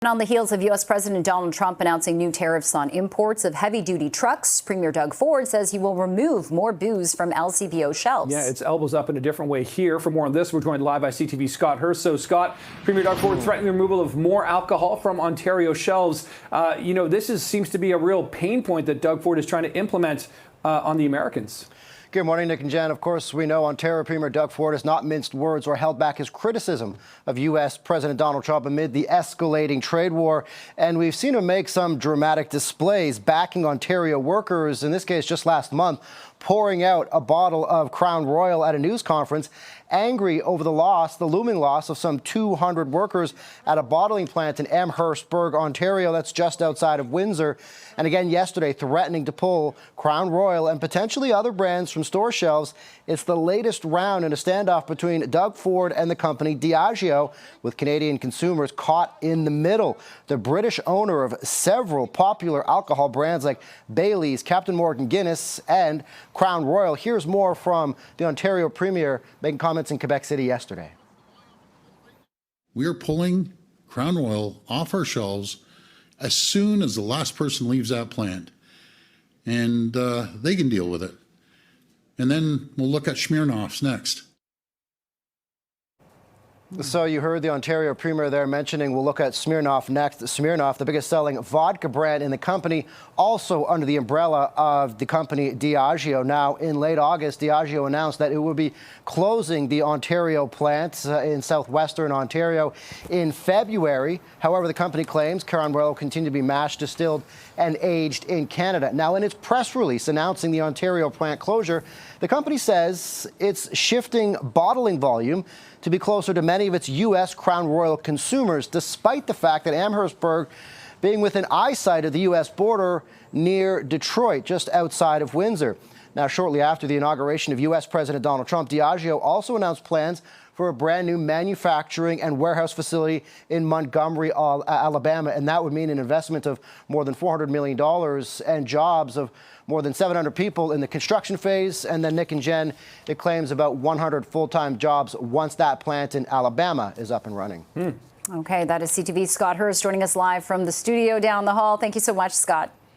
And on the heels of U.S. President Donald Trump announcing new tariffs on imports of heavy-duty trucks, Premier Doug Ford says he will remove more booze from LCBO shelves. Yeah, it's elbows up in a different way here. For more on this, we're joined live by CTV's Scott Hurst. So, Scott, Premier Doug Ford threatening the removal of more alcohol from Ontario shelves. This seems to be a real pain point that Doug Ford is trying to implement on the Americans. Good morning, Nick and Jen. Of course, we know Ontario Premier Doug Ford has not minced words or held back his criticism of U.S. President Donald Trump amid the escalating trade war. And we've seen him make some dramatic displays backing Ontario workers, in this case just last month, pouring out a bottle of Crown Royal at a news conference, angry over the looming loss of some 200 workers at a bottling plant in Amherstburg, Ontario, that's just outside of Windsor. And again yesterday, threatening to pull Crown Royal and potentially other brands from store shelves. It's the latest round in a standoff between Doug Ford and the company Diageo, with Canadian consumers caught in the middle. The British owner of several popular alcohol brands like Bailey's, Captain Morgan Guinness, and Crown Royal. Here's more from the Ontario Premier making comments in Quebec City yesterday. We are pulling Crown Royal off our shelves as soon as the last person leaves that plant, and they can deal with it. And then we'll look at Smirnoff's next. So you heard the Ontario Premier there mentioning we'll look at Smirnoff next. Smirnoff, the biggest selling vodka brand in the company, also under the umbrella of the company Diageo. Now, in late August, Diageo announced that it would be closing the Ontario plant in southwestern Ontario in February. However, the company claims Crown Royal will continue to be mashed, distilled, and aged in Canada. Now, in its press release announcing the Ontario plant closure, the company says it's shifting bottling volume to be closer to many of its U.S. Crown Royal consumers, despite the fact that Amherstburg being within eyesight of the U.S. border near Detroit, just outside of Windsor. Now, shortly after the inauguration of U.S. President Donald Trump, Diageo also announced plans for a brand new manufacturing and warehouse facility in Montgomery, Alabama. And that would mean an investment of more than $400 million and jobs of more than 700 people in the construction phase. And then, Nick and Jen, it claims about 100 full-time jobs once that plant in Alabama is up and running. Okay, that is CTV's Scott Hurst joining us live from the studio down the hall. Thank you so much, Scott.